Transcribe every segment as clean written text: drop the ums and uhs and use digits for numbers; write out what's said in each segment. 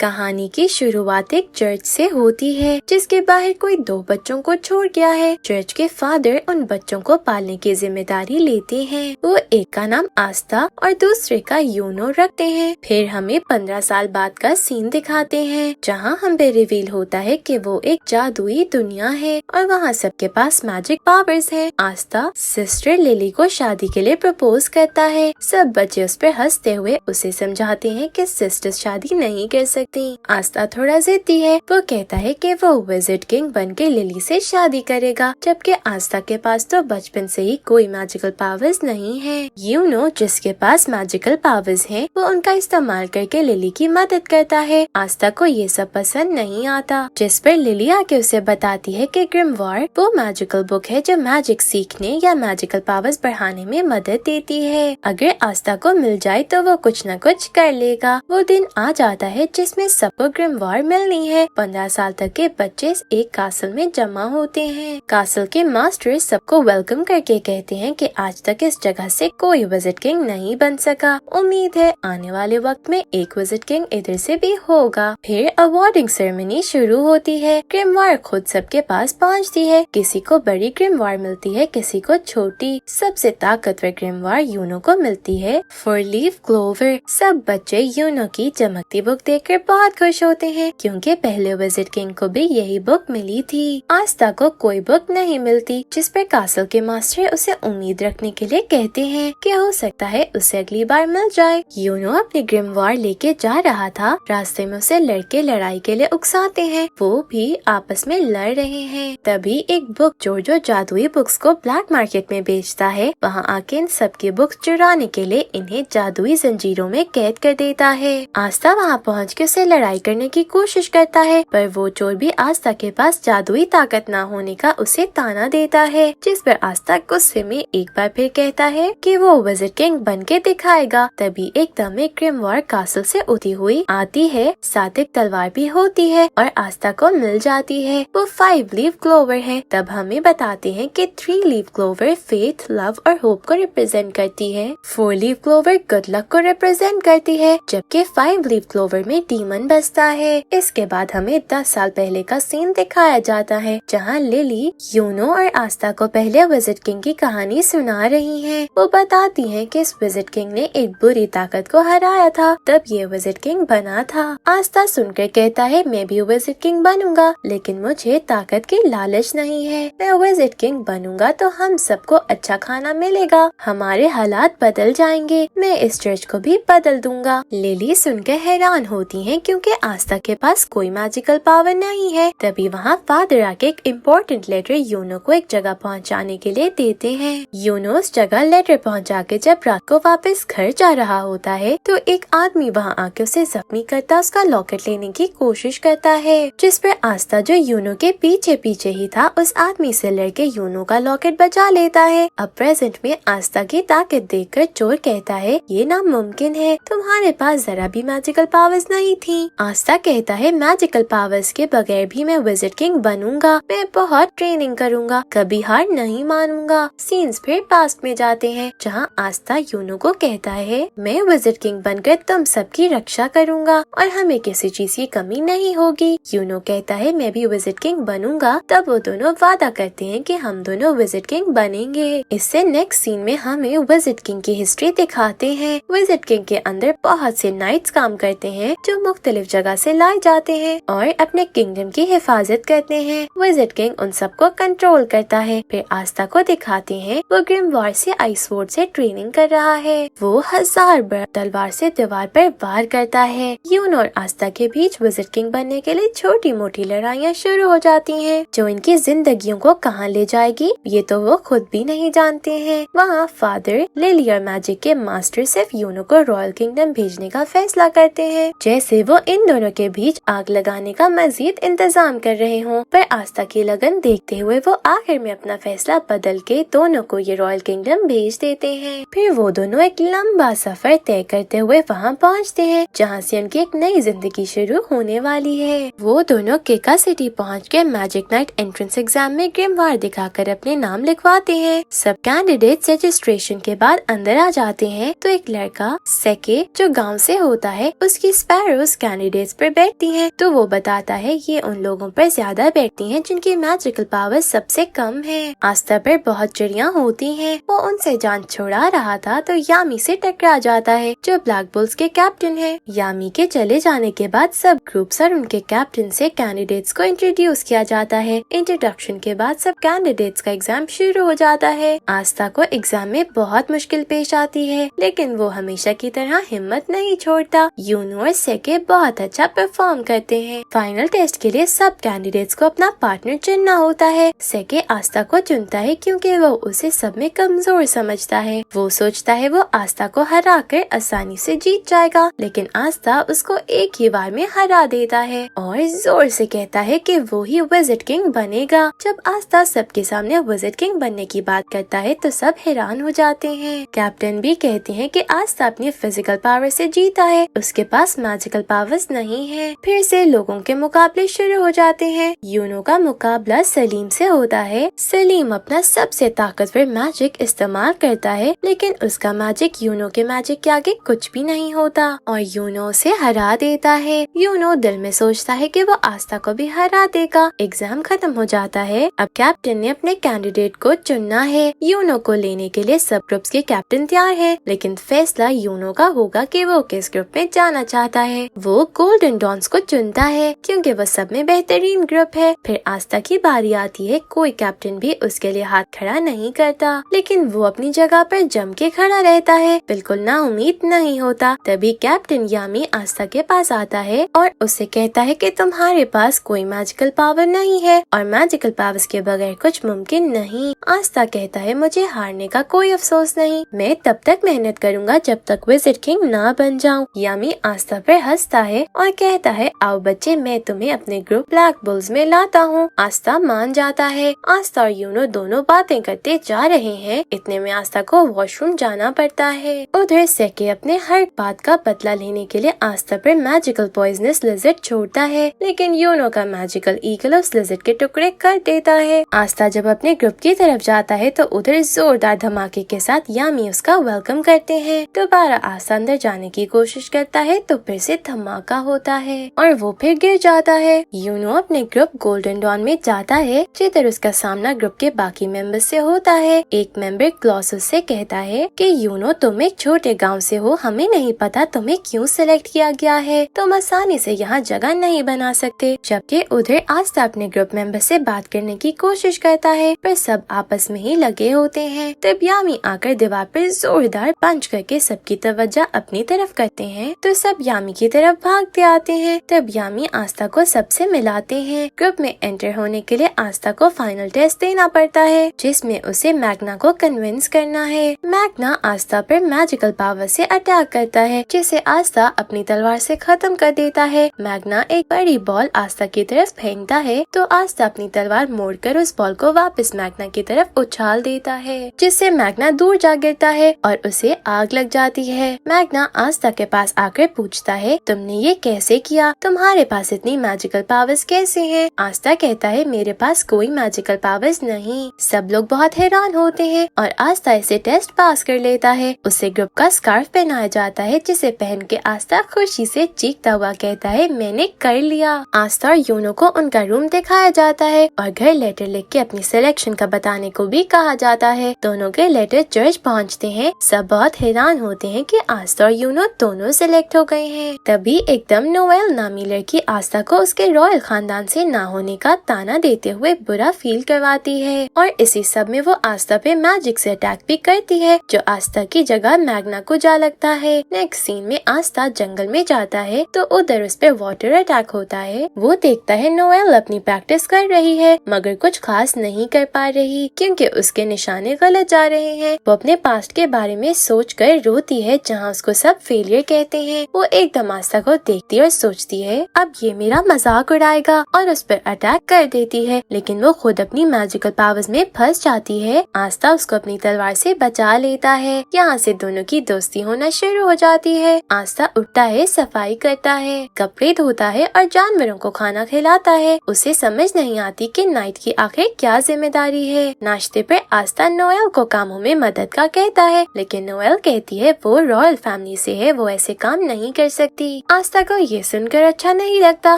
کہانی کی شروعات ایک چرچ سے ہوتی ہے جس کے باہر کوئی 2 بچوں کو چھوڑ گیا ہے۔ چرچ کے فادر ان بچوں کو پالنے کی ذمہ داری لیتے ہیں۔ وہ ایک کا نام آستھا اور دوسرے کا یونو رکھتے ہیں۔ پھر ہمیں 15 سال بعد کا سین دکھاتے ہیں جہاں ہم پہ ریویل ہوتا ہے کہ وہ ایک جادوئی دنیا ہے اور وہاں سب کے پاس میجک پاورز ہیں۔ آستھا سسٹر للی کو شادی کے لیے پرپوز کرتا ہے۔ سب بچے اس پر ہنستے ہوئے اسے سمجھاتے ہیں کہ سسٹر شادی نہیں کر سکتی۔ آستھا تھوڑا ضدی ہے۔ وہ کہتا ہے کہ وہ وزرڈ کنگ بن کے للی سے شادی کرے گا، جبکہ آستھا کے پاس تو بچپن سے ہی کوئی میجیکل پاورز نہیں ہے۔ یونو جس کے پاس میجیکل پاورز ہیں وہ ان کا استعمال کر کے للی کی مدد کرتا ہے۔ آستھا کو یہ سب پسند نہیں آتا، جس پر للی آ کے اسے بتاتی ہے کہ گرimoire وہ میجیکل بک ہے جو میجک سیکھنے یا میجیکل پاورز بڑھانے میں مدد دیتی ہے۔ اگر آستھا کو مل جائے تو وہ کچھ نہ کچھ کر لے گا۔ وہ دن آ جاتا ہے جس میں سب کو گرimoire ملنی ہے۔ 15 سال تک کے بچے ایک کاسل میں جمع ہوتے ہیں۔ کاسل کے ماسٹر سب کو ویلکم کر کے کہتے ہیں کہ آج تک اس جگہ سے کوئی وزرڈ کنگ نہیں بن سکا۔ امید ہے آنے والے وقت میں ایک وزرڈ کنگ ادھر سے بھی ہوگا۔ پھر ایوارڈنگ سیریمنی شروع ہوتی ہے۔ گرimoire خود سب کے پاس پہنچتی ہے۔ کسی کو بڑی گرimoire ملتی ہے، کسی کو چھوٹی۔ سب سے طاقتور گرimoire یونو کو ملتی ہے 4 لیف کلوور۔ سب بچے یونو کی چمکتی بک دیکھ کر بہت خوش ہوتے ہیں کیونکہ پہلے وزرڈ کنگ کو بھی یہی بک ملی تھی۔ آستھا کو کوئی بک نہیں ملتی، جس پر کاسل کے ماسٹر اسے امید رکھنے کے لیے کہتے ہیں کہ ہو سکتا ہے اسے اگلی بار مل جائے۔ یونو اپنی گرimoire لے کے جا رہا تھا، راستے میں اسے لڑکے لڑائی کے لیے اکساتے ہیں، وہ بھی آپس میں لڑ رہے ہیں۔ تبھی ایک بک جو جادوئی بکس کو بلیک مارکیٹ میں بیچتا ہے وہاں آ کے ان سب کی بکس چرانے کے لیے انہیں جادوئی زنجیروں میں قید کر دیتا ہے۔ آستھا وہاں پہنچ کے اسے لڑائی کرنے کی کوشش کرتا ہے، پر وہ چور بھی آستھا کے پاس جادوئی طاقت نہ ہونے کا اسے تانا دیتا ہے، جس پر آستھا غصے میں ایک بار پھر کہتا ہے کہ وہ وزرڈ کنگ بن کے دکھائے گا۔ تبھی ایک دم ایک گرimoire کاسل سے اڑتی ہوئی آتی ہے، ساتھ ایک تلوار بھی ہوتی ہے اور آستھا کو مل جاتی ہے۔ وہ 5 لیف کلوور ہے۔ تب ہمیں بتاتے ہیں کہ 3 لیف کلوور فیتھ، لو اور ہوپ کو ریپرزینٹ کرتی ہے، 4 لیف کلوور گڈ لک کو ریپرزینٹ کرتی ہے، جبکہ 5 لیف کلوور میں ڈیمن بستا ہے۔ اس کے بعد ہمیں 10 سال پہلے کا سین دکھایا جاتا ہے جہاں للی یونو اور آستھا کو پہلے وزرڈ کنگ کی کہانی سنا رہی ہیں۔ وہ بتاتی ہیں کہ اس وزرڈ کنگ نے ایک بری طاقت کو ہرایا تھا، تب یہ وزرڈ کنگ بنا تھا۔ آستھا سن کر کہتا ہے میں بھی وزرڈ کنگ بنوں گا، لیکن مجھے طاقت کی لالچ نہیں ہے۔ میں وزرڈ کنگ بنوں گا تو ہم سب کو اچھا کھانا ملے گا، ہمارے حالات بدل جائیں گے، میں اس چرچ کو بھی بدل دوں گا۔ للی سن کر حیران ہوتی ہیں کیونکہ آستھا کے پاس کوئی میجیکل پاور نہیں ہے۔ تبھی وہاں فادر آ کے ایک امپورٹنٹ لیٹر یونو کو ایک جگہ پہنچانے کے لیے دیتے ہیں۔ یونو اس جگہ لیٹر پہنچا کے جب رات کو واپس گھر جا رہا ہوتا ہے تو ایک آدمی وہاں آ کے اسے زخمی کرتا اس کا لاکٹ لینے کی کوشش کرتا ہے، جس پر آستھا جو یونو کے پیچھے پیچھے ہی تھا اس آدمی سے لڑ کے یونو کا لاکٹ بچا لیتا ہے۔ اب پریزنٹ میں آستھا کی طاقت دیکھ کر چور کہتا ہے یہ ناممکن ہے، تمہارے پاس ذرا بھی میجیکل پاورز نہیں تھی۔ آستھا کہتا ہے میجیکل پاورز کے بغیر بھی میں وزرڈ کنگ بنوں گا، میں بہت ٹریننگ کروں گا، کبھی ہار نہیں مانوں گا۔ سینز پھر پاسٹ میں جاتے ہیں جہاں آستھا یونو کو کہتا ہے میں وزرڈ کنگ بن کر تم سب کی رکشا کروں گا اور ہمیں کسی چیز کی کمی نہیں ہوگی۔ یونو کہتا ہے میں بھی وزرڈ کنگ بنوں گا، تب وہ دونوں وعدہ کرتے ہیں کہ ہم دونوں وزرڈ کنگ بنیں گے۔ اس سے نیکسٹ سین میں ہمیں وزرڈ کنگ کی ہسٹری دکھاتے ہیں۔ وزرڈ کنگ کے اندر بہت سے نائٹس کام کرتے ہیں جو مختلف جگہ سے لائے جاتے ہیں اور اپنے کنگڈم کی حفاظت کرتے ہیں۔ وزرڈ کنگ ان سب کو کنٹرول کرتا ہے۔ پھر آستھا کو دکھاتے ہیں وہ گرimoire سے آئس وارڈ سے ٹریننگ کر رہا ہے، وہ 1000 بڑا تلوار سے دیوار پر وار کرتا ہے۔ یونو اور آستھا کے بیچ وزرڈ کنگ بننے کے لیے چھوٹی موٹی لڑائیاں شروع ہو جاتی ہیں جو ان کی زندگیوں کو کہاں لے جائے گی یہ تو وہ خود بھی نہیں جانتے ہیں۔ وہاں فادر، للی اور میجک کے ماسٹر صرف یونو کو رائل کنگڈم بھیجنے کا فیصلہ کرتے ہیں، جیسے وہ ان دونوں کے بیچ آگ لگانے کا مزید انتظام کر رہے ہوں، پر آستھا کی لگن دیکھتے ہوئے وہ آخر میں اپنا فیصلہ بدل کے دونوں کو یہ رائل کنگڈم بھیج دیتے ہیں۔ پھر وہ دونوں ایک لمبا سفر طے کرتے ہوئے وہاں پہنچتے ہیں جہاں سے ان کی ایک نئی زندگی شروع ہونے والی ہے۔ وہ دونوں کیکا سٹی پہنچ کے میجک نائٹ انٹرنس ایگزام میں گرimoire دکھا کر اپنے نام لکھواتے ہیں۔ سب کینڈیڈیٹس رجسٹریشن کے بعد اندر آ جاتے ہیں تو ایک لڑکا سیکے جو گاؤں سے ہوتا ہے اس کی اسپیرو उस कैंडिडेट्स पर बैठती हैं तो वो बताता है ये उन लोगों पर ज्यादा बैठती हैं जिनकी मैजिकल पावर सबसे कम है। आस्था पर बहुत चिड़िया होती हैं। वो उनसे जान छुड़ा रहा था तो यामी से टकरा जाता है जो ब्लैक बुल्स के कैप्टन है। यामी के चले जाने के बाद सब ग्रुप्स और उनके कैप्टन से कैंडिडेट्स को इंट्रोड्यूस किया जाता है। इंट्रोडक्शन के बाद सब कैंडिडेट्स का एग्जाम शुरू हो जाता है। आस्था को एग्जाम में बहुत मुश्किल पेश आती है लेकिन वो हमेशा की तरह हिम्मत नहीं छोड़ता। यूनो और सेके बहुत अच्छा परफॉर्म करते हैं। फाइनल टेस्ट के लिए सब कैंडिडेट्स को अपना पार्टनर चुनना होता है। सेके आस्था को चुनता है क्योंकि वो उसे सब में कमजोर समझता है। वो सोचता है वो आस्था को हरा कर आसानी से जीत जाएगा लेकिन आस्था उसको एक ही बार में हरा देता है और जोर से कहता है कि वो ही विजिट किंग बनेगा। जब आस्था सबके सामने विजिट किंग बनने की बात करता है तो सब हैरान हो जाते हैं। कैप्टन भी कहते हैं कि आस्था अपनी फिजिकल पावर से जीता है, उसके पास मैजिकल पावर्स नहीं है। फिर से लोगों के मुकाबले शुरू हो जाते हैं। यूनो का मुकाबला सलीम से होता है। सलीम अपना सबसे ताकतवर मैजिक इस्तेमाल करता है लेकिन उसका मैजिक यूनो के मैजिक के आगे कुछ भी नहीं होता और यूनो उसे हरा देता है। यूनो दिल में सोचता है कि वो आस्था को भी हरा देगा। एग्जाम खत्म हो जाता है। अब कैप्टन ने अपने कैंडिडेट को चुनना है। यूनो को लेने के लिए सब ग्रुप्स के कैप्टन तैयार है लेकिन फैसला यूनो का होगा कि वो किस ग्रुप में जाना चाहता है। वो गोल्डन डॉन्स को चुनता है क्योंकि वो सब में बेहतरीन ग्रुप है। फिर आस्था की बारी आती है। कोई कैप्टन भी उसके लिए हाथ खड़ा नहीं करता लेकिन वो अपनी जगह पर जम के खड़ा रहता है, बिल्कुल ना उम्मीद नहीं होता। तभी कैप्टन यामी आस्था के पास आता है और उससे कहता है कि तुम्हारे पास कोई मैजिकल पावर नहीं है और मैजिकल पावर्स के बगैर कुछ मुमकिन नहीं। आस्था कहता है मुझे हारने का कोई अफसोस नहीं, मैं तब तक मेहनत करूंगा जब तक विजिट किंग ना बन जाऊं। यामी आस्था पर हंसता है और कहता है आओ बच्चे मैं तुम्हें अपने ग्रुप ब्लैक बुल्स में लाता हूँ। आस्था मान जाता है। आस्था और यूनो दोनों बातें करते जा रहे हैं। इतने में आस्था को वॉशरूम जाना पड़ता है। उधर सेके अपने हर बात का बदला लेने के लिए आस्था पर मैजिकल पॉइजनस लिजर्ड छोड़ता है लेकिन यूनो का मैजिकल ईगल उस लिजर्ड के टुकड़े कर देता है। आस्था जब अपने ग्रुप की तरफ जाता है तो उधर जोरदार धमाके के साथ यामी उसका वेलकम करते हैं। दोबारा आस्था अंदर जाने की कोशिश करता है तो फिर से धमाका होता है और वो फिर गिर जाता है। यूनो अपने ग्रुप गोल्डन डॉन में जाता है जिधर उसका सामना ग्रुप के बाकी मेंबर्स से होता है। एक मेंबर क्लॉसस से कहता है कि यूनो तुम एक छोटे गांव से हो, हमें नहीं पता तुम्हें क्यों सिलेक्ट किया गया है, तुम आसानी से यहाँ जगह नहीं बना सकते। जबकि उधर आस्था अपने ग्रुप मेंबर से बात करने की कोशिश करता है पर सब आपस में ही लगे होते हैं। तब यामी आकर दीवार पर जोरदार पंच करके सबकी तवज्जो अपनी तरफ करते हैं तो सब यामी की तरफ भागते आते हैं। तब यामी आस्था को सबसे मिलाते हैं। ग्रुप में एंटर होने के लिए आस्था को फाइनल टेस्ट देना पड़ता है जिसमें उसे मैग्ना को कन्विंस करना है। मैग्ना आस्था पर मैजिकल पावर से अटैक करता है जिसे आस्था अपनी तलवार से खत्म कर देता है। मैग्ना एक बड़ी बॉल आस्था की तरफ फेंकता है तो आस्था अपनी तलवार मोड़कर उस बॉल को वापस मैग्ना की तरफ उछाल देता है जिससे मैग्ना दूर जा गिरता है और उसे आग लग जाती है। मैग्ना आस्था के पास आकर पूछता है तुमने ये कैसे किया, तुम्हारे पास इतनी मैजिकल पावर्स कैसे हैं? आस्था कहता है मेरे पास कोई मैजिकल पावर्स नहीं। सब लोग बहुत हैरान होते हैं और आस्था इसे टेस्ट पास कर लेता है। उसे ग्रुप का स्कार्फ पहनाया जाता है जिसे पहन के आस्था खुशी से चीखता हुआ कहता है मैंने कर लिया। आस्था और यूनो को उनका रूम दिखाया जाता है और घर लेटर लिख के अपनी सिलेक्शन का बताने को भी कहा जाता है। दोनों के लेटर चर्च पहुंचते हैं। सब बहुत हैरान होते हैं कि आस्था और यूनो दोनों सिलेक्ट हो गए हैं। तभी एकदम नोएल नामी लड़की आस्था को उसके रॉयल खानदान से ना होने का ताना देते हुए बुरा फील करवाती है और इसी सब में वो आस्था पे मैजिक से अटैक भी करती है जो आस्था की जगह मैग्ना को जा लगता है। नेक्स्ट सीन में आस्था जंगल में जाता है तो उधर उस पे वाटर अटैक होता है। वो देखता है नोएल अपनी प्रैक्टिस कर रही है मगर कुछ खास नहीं कर पा रही क्योंकि उसके निशाने गलत जा रहे हैं। वो अपने पास्ट के बारे में सोच कर रोती है जहाँ उसको सब फेलियर कहते हैं। वो एकदम आस्था को देखती और सोचती है अब ये मेरा मजाक उड़ाएगा और उस पर अटैक कर देती है लेकिन वो खुद अपनी मैजिकल पावर्स में फंस जाती है। आस्था उसको अपनी तलवार से बचा लेता है। यहाँ से दोनों की दोस्ती होना शुरू हो जाती है। आस्था उठता है, सफाई करता है, कपड़े धोता है और जानवरों को खाना खिलाता है। उसे समझ नहीं आती कि नाइट की आखिर क्या जिम्मेदारी है। नाश्ते पर आस्था नोएल को कामों में मदद का कहता है लेकिन नोएल कहती है वो रॉयल फैमिली से है, वो ऐसे काम नहीं कर सकती। आस्था को ये सुनकर अच्छा नहीं लगता।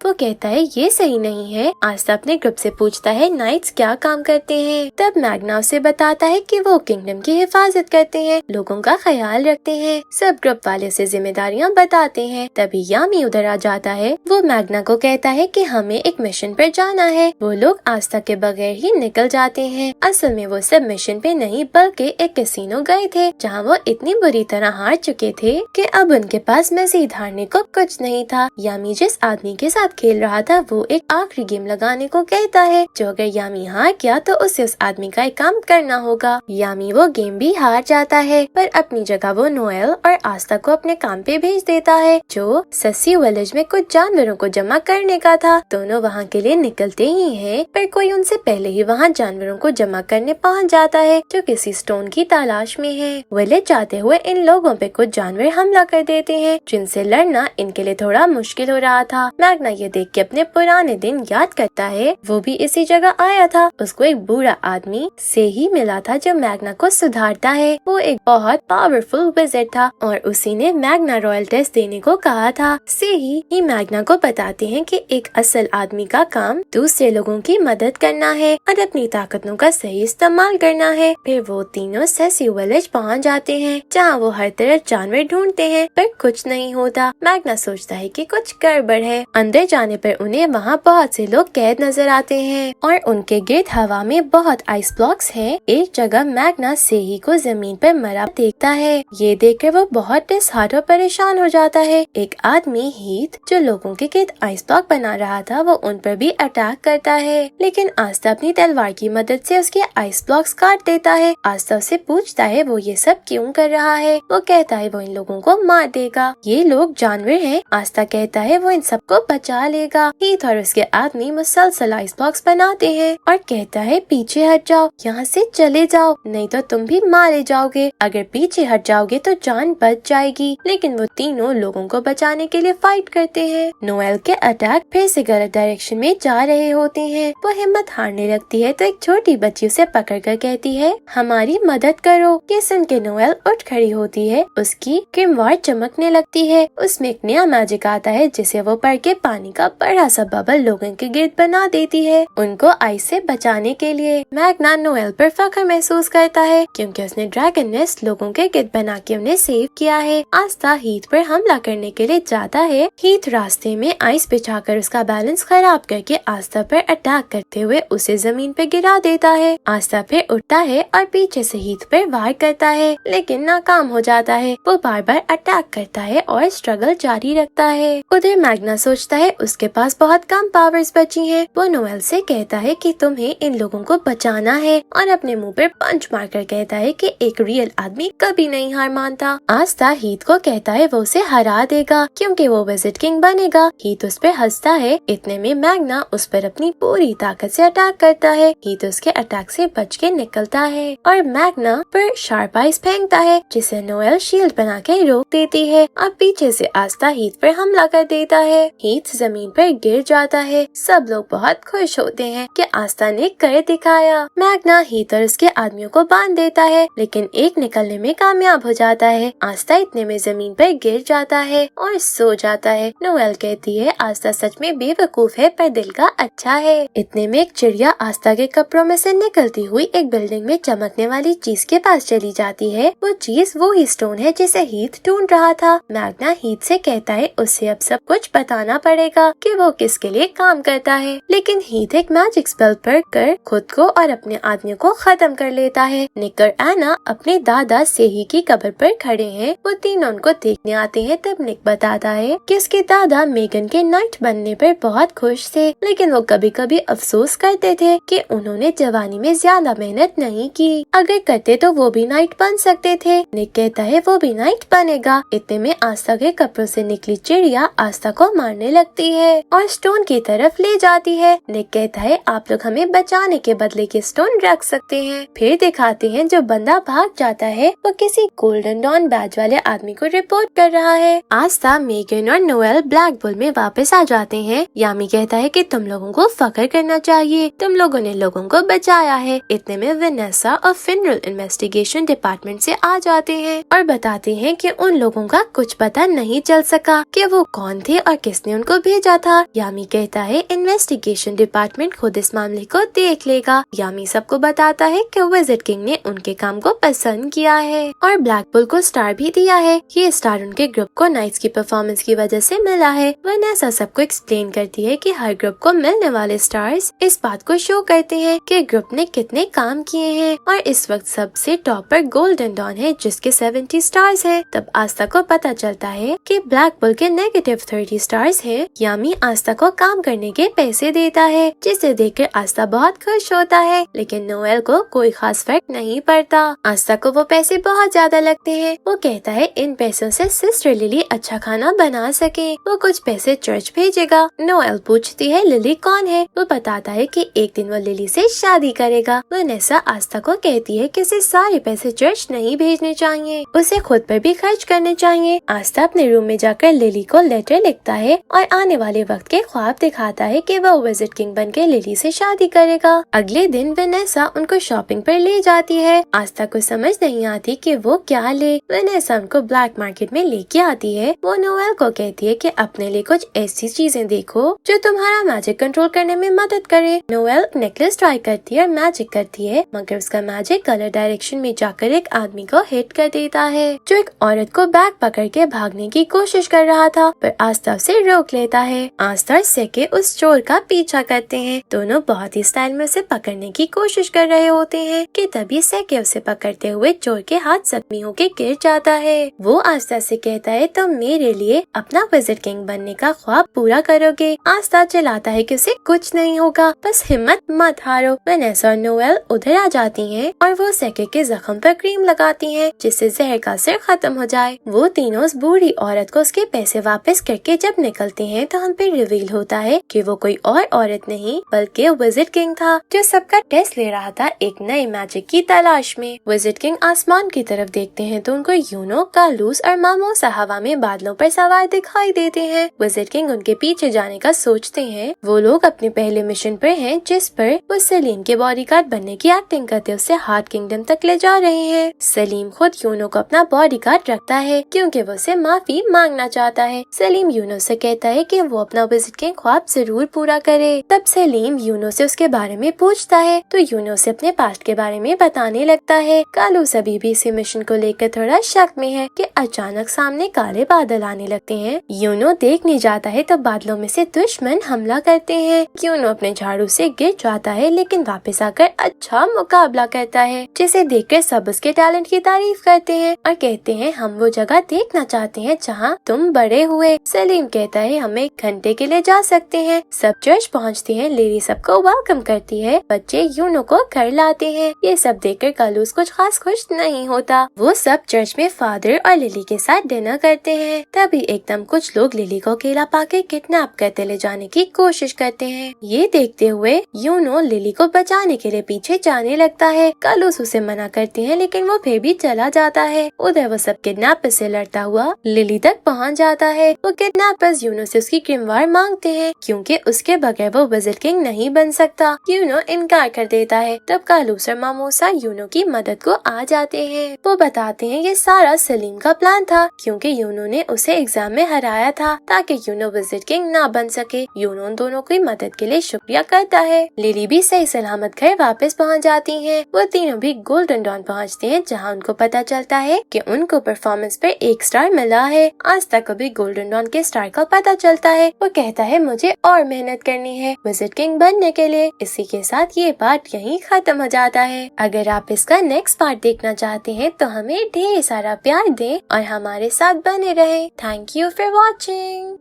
वो कहता है ये सही नहीं है। आस्था अपने ग्रुप से पूछता है नाइट्स क्या काम करते हैं। तब मैग्ना उसे बताता है कि वो किंगडम की हिफाजत करते हैं, लोगों का ख्याल रखते हैं। सब ग्रुप वाले से जिम्मेदारियाँ बताते हैं। तभी यामी उधर आ जाता है। वो मैग्ना को कहता है कि हमें एक मिशन पर जाना है। वो लोग आस्था के बगैर ही निकल जाते हैं। असल में वो सब मिशन पे नहीं बल्कि एक कैसीनो गए थे, जहाँ वो इतनी बुरी तरह हार चुके थे कि अब उनके पास मजीद हारने को कुछ नहीं था। यामी जिस आदमी के साथ खेल रहा था वो एक आखिरी गेम लगाने को कहता है, जो अगर यामी हार गया तो उसे उस आदमी का एक काम करना होगा। यामी वो गेम भी हार जाता है, पर अपनी जगह वो नोएल और आस्था को अपने काम पे भेज देता है, जो ससी विलेज में कुछ जानवरों को जमा करने का था। दोनों वहाँ के लिए निकलते ही हैं, पर कोई उनसे पहले ही वहाँ जानवरों को जमा करने पहुँच जाता है, जो किसी स्टोन की तलाश में है। विलेज जाते हुए इन लोगों पे कुछ जानवर हमला कर देते हैं, जिनसे लड़ना इनके लिए थोड़ा मुश्किल हो रहा था। मैग्ना ये देख के अपने पुराने दिन याद करता है। वो भी इसी जगह आया था। उसको एक बुरा आदमी से ही मिला था जो मैग्ना को सुधारता है। वो एक बहुत पावरफुल विज़ार्ड था और उसी ने मैग्ना रॉयल टेस्ट देने को कहा था। से ही मैग्ना को बताते हैं कि एक असल आदमी का काम दूसरे लोगों की मदद करना है और अपनी ताकतों का सही इस्तेमाल करना है। फिर वो तीनों सेसी विलेज पहुंच जाते हैं, जहाँ वो हर तरफ जानवर ढूंढते हैं, पर कुछ नहीं होता। मैग्ना सोचता है कि कुछ गड़बड़ है। अंदर जाने पर उन्हें वहाँ बहुत से लोग कैद नजर आते हैं और उनके गिर्द हवा में बहुत आइस ब्लॉक्स हैं। एक जगह मैग्ना सेही को जमीन पर मरा देखता है। ये देखकर वो बहुत डिसहार्ट और परेशान हो जाता है। एक आदमी हीथ जो लोगों के गिर्द आइस ब्लॉक बना रहा था, वो उन पर भी अटैक करता है, लेकिन आस्था अपनी तलवार की मदद से उसके आइस ब्लॉक्स काट देता है। आस्था उससे पूछता है वो ये सब क्यों कर रहा है। वो कहता है वो इन लोगों को मार देगा, ये लोग जानवर हैं। आस्था कहता है वो इन सबको बचा लेगा। हीथ और उसके आदमी मुसलसल आइस ब्लॉक्स बनाते हैं और कहता है पीछे हट जाओ, यहाँ से चले जाओ, नहीं तो तुम भी मारे जाओगे। अगर पीछे हट जाओगे तो जान बच जाएगी। लेकिन वो तीनों लोगों को बचाने के लिए फाइट करते हैं। नोएल के अटैक फिर से गलत डायरेक्शन में जा रहे होते हैं। वो हिम्मत हारने लगती है तो एक छोटी बच्ची उसे पकड़ कर कहती है हमारी मदद करो। ये सुन के नोएल उठ खड़ी होती है। उसकी क्रिमवार चमकने लगती है। उसमें एक नया मैजिक आता है जिसे वो पढ़ के पानी का बड़ा सा बबल लोगों के गिर्द बना देती है, उनको आइस से बचाने के लिए। मैग्ना नोएल पर फख्र महसूस करता है क्योंकि उसने ड्रैगन नेस्ट लोगों के गिर्द बना के उन्हें सेव किया है। आस्था हीथ पर हमला करने के लिए जाता है। हीथ रास्ते में आइस बिछाकर उसका बैलेंस खराब करके आस्था पर अटैक करते हुए उसे जमीन पे गिरा देता है। आस्था फिर उठता है और पीछे से हीथ पर वार करता है, लेकिन नाकाम हो जाता है। वो बार बार अटैक करता है और स्ट्रगल जारी रखता है। उधर मैग्ना सोचता है उसके पास बहुत कम पावर्स बची हैं। वो नोएल से कहता है कि तुम्हें इन लोगों को बचाना है और अपने मुंह पर पंच मारकर कहता है कि एक रियल आदमी कभी नहीं हार मानता। आस्था हीथ को कहता है वो उसे हरा देगा क्योंकि वो विज़ार्ड किंग बनेगा। हीथ उस पर हंसता है। इतने में मैग्ना उस पर अपनी पूरी ताकत से अटैक करता है। हीथ उसके अटैक से बच के निकलता है और मैग्ना पर शार्प आइस फेंकता है, जिसे नोएल शील्ड बना के रोक देती है और पीछे से आस्था हीथ पर हमला कर देता है। हीथ जमीन पर गिर जाता है। सब लोग बहुत खुश होते हैं कि आस्था ने कर दिखाया। मैग्ना हीथ और उसके आदमियों को बांध देता है, लेकिन एक निकलने में कामयाब हो जाता है। आस्था इतने में जमीन पर गिर जाता है और सो जाता है। नोएल कहती है आस्था सच में बेवकूफ है पर दिल का अच्छा है। इतने में एक चिड़िया आस्था के कपड़ों में से निकलती हुई एक बिल्डिंग में चमकने वाली चीज के पास चली जाती है। वो चीज वो ही स्टोन है जिसे हीथ ढूंढ रहा था। मैग्ना हीथ से कहता है उसे अब सब कुछ बताना पड़ेगा कि वो किसके लिए काम करता है, लेकिन हीथ एक मैजिक स्पेल पर कर खुद को और अपने आदमियों को खत्म कर लेता है। निक और एना अपने दादा सेही की कब्र पर खड़े हैं। वो तीनों उनको देखने आते हैं। तब निक बताता है कि उसके दादा मेगन के नाइट बनने पर बहुत खुश थे, लेकिन वो कभी कभी अफसोस करते थे कि उन्होंने जवानी में ज्यादा मेहनत नहीं की। अगर करते तो वो भी नाइट बन सकते थे। निक कहता है वो भी नाइट बनेगा। इतने में आस्था के कपड़ों से निकली चिड़िया आस्था को मारने लगती है और स्टोन की तरफ ले जाती है। निक कहता है आप लोग हमें बचाने के बदले के स्टोन रख सकते हैं। फिर दिखाते हैं जो बंदा भाग जाता है वो किसी गोल्डन डॉन बैज वाले आदमी को रिपोर्ट कर रहा है। आस्था, मेगन और नोएल ब्लैक बुल में वापस आ जाते हैं। यामी कहता है कि तुम लोगों को फख्र करना चाहिए, तुम लोगों ने लोगों को बचाया है। इतने में वेनेसा और फिनरल इन्वेस्टिगेशन डिपार्टमेंट से आ जाते हैं और बताते हैं कि उन लोगों का कुछ पता नहीं चल चल सका कि वो कौन थे और किसने उनको भेजा था। यामी कहता है इन्वेस्टिगेशन डिपार्टमेंट खुद इस मामले को देख लेगा। यामी सबको बताता है कि विज़िट किंग ने उनके काम को पसंद किया है और ब्लैक बुल को स्टार भी दिया है। ये स्टार उनके ग्रुप को नाइट्स की परफॉर्मेंस की वजह से मिला है। वनेसा सबको एक्सप्लेन करती है कि हर ग्रुप को मिलने वाले स्टार्स इस बात को शो करते हैं कि ग्रुप ने कितने काम किए हैं और इस वक्त सबसे टॉप पर गोल्डन डॉन है जिसके 70 स्टार्स है। तब आस्था को पता चलता है कि ब्लैक बुल के नेगेटिव 30 स्टार्स है। यामी आस्था को काम करने के पैसे देता है जिसे देखकर आस्था बहुत खुश होता है, लेकिन नोएल को कोई खास फर्क नहीं पड़ता। आस्था को वो पैसे बहुत ज्यादा लगते हैं। वो कहता है इन पैसों से सिस्टर लिली अच्छा खाना बना सके। वो कुछ पैसे चर्च भेजेगा। नोएल पूछती है लिली कौन है। वो बताता है कि एक दिन वो लिली से शादी करेगा। वनेसा आस्था को कहती है कि उसे सारे पैसे चर्च नहीं भेजने चाहिए, उसे खुद पर भी खर्च करने चाहिए। आस्था अपने रूम में जाकर लिली को लेटर लिखता है और आने वाले वक्त के ख्वाब दिखाता है कि वो विज़िट किंग बनके लिली से शादी करेगा। अगले दिन वनेसा उनको शॉपिंग पर ले जाती है। आस्था को समझ नहीं आती कि वो क्या ले। वनेसा उनको ब्लैक मार्केट में लेके आती है। वो नोएल को कहती है कि अपने लिए कुछ ऐसी चीजें देखो जो तुम्हारा मैजिक कंट्रोल करने में मदद करे। नोएल नेकलेस ट्राई करती है और मैजिक करती है, मगर उसका मैजिक गलत डायरेक्शन में जाकर एक आदमी को हिट कर देता है जो एक औरत को बैग पकड़ के भागने की कोशिश कर रहा था, पर आस्था उसे रोक लेता है। आस्था और सेके उस चोर का पीछा करते हैं। दोनों बहुत ही स्टाइल में उसे पकड़ने की कोशिश कर रहे होते हैं कि तभी सेके उसे पकड़ते हुए चोर के हाथ जख्मी होके गिर जाता है। वो आस्था से कहता है तुम मेरे लिए अपना विज़िट किंग बनने का ख्वाब पूरा करोगे। आस्था चिल्लाता है कि उसे कुछ नहीं होगा, बस हिम्मत मत हारो। वनेसा और नोएल उधर आ जाती हैं और वो सेके के जख्म पर क्रीम लगाती हैं जिससे जहर का असर खत्म हो जाए। वो तीनों उस बूढ़ी औरत को उसके पैसे वापस करके जब निकलते हैं तो हम पे रिवील होता है कि वो कोई और औरत नहीं बल्कि विज़िट किंग था जो सबका टेस्ट ले रहा था एक नए मैजिक की तलाश में। विज़िट किंग आसमान की तरफ देखते हैं तो उनको यूनो, कालूस और मामोसा हवा में बादलों पर सवार दिखाई देते हैं। विज़िट किंग उनके पीछे जाने का सोचते हैं। वो लोग अपने पहले मिशन पर हैं जिस पर वो सलीम के बॉडीगार्ड बनने की एक्टिंग करते उसे हार्ट किंगडम तक ले जा रहे हैं। सलीम खुद यूनो को अपना बॉडीगार्ड रखता है क्योंकि वो उसे माफी मांगना चाहता है। सलीम यूनो से कहता है कि वो अपना विज़िट किंग ख्वाब जरूर पूरा करे। तब सलीम यूनो से उसके बारे में पूछता है तो यूनो से अपने पास्ट के बारे में बताने लगता है। कालूस अभी भी इसी मिशन को लेकर थोड़ा शक में है कि अचानक सामने काले बादल आने लगते हैं। यूनो देखने जाता है तो बादलों में से दुश्मन हमला करते हैं। यूनो अपने झाड़ू से गिर जाता है लेकिन वापस आकर अच्छा मुकाबला करता है जिसे देखकर सब उसके टैलेंट की तारीफ करते हैं और कहते हैं हम वो जगह देखना चाहते हैं जहाँ तुम बड़े हुए। सलीम कहता है हम 1 घंटे के लिए जा सकते हैं। सब चर्च पहुँचते हैं। लिली सबको वेलकम करती है। बच्चे यूनो को घर लाते हैं। ये सब देखकर कालूस कुछ खास खुश नहीं होता। वो सब चर्च में फादर और लिली के साथ डिनर करते हैं। तभी एकदम कुछ लोग लिली को अकेला पाके किडनैप करते ले जाने की कोशिश करते हैं। ये देखते हुए यूनो लिली को बचाने के लिए पीछे जाने लगता है। कालूस उसे मना करती है लेकिन वो फिर भी चला जाता है। उधर वो सब किडनैपर से लड़ता हुआ लिली तक पहुंच जाता है। वो किडनैपर्स यूनो से उसकी क्रिमवार मांगते हैं क्योंकि उसके बगैर वो विज़िट किंग नहीं बन सकता। यूनो इनकार कर देता है। तब कालूस और मामोसा यूनो की मदद को आ जाते हैं। वो बताते हैं ये सारा सलीम का प्लान था क्योंकि यूनो ने उसे एग्जाम में हराया था ताकि यूनो विज़िट किंग ना बन सके। यूनो उन दोनों की मदद के लिए शुक्रिया करता है। लिली भी सही सलामत घर वापस पहुंच जाती हैं। वो तीनों भी गोल्डन डॉन पहुंचते हैं जहां उनको पता चलता है कि उनको परफॉर्मेंस पे 1 स्टार मिला है। आज तक कभी गोल्डन डॉन के स्टार का पता चलता है। वो कहता है मुझे और मेहनत करनी है विज़िट किंग बनने के लिए। इसी के साथ ये पार्ट यहीं खत्म हो जाता है। अगर आप इसका नेक्स्ट पार्ट देखना चाहते हैं तो हमें ढेर सारा प्यार दें और हमारे साथ बने रहें। Thank you for watching.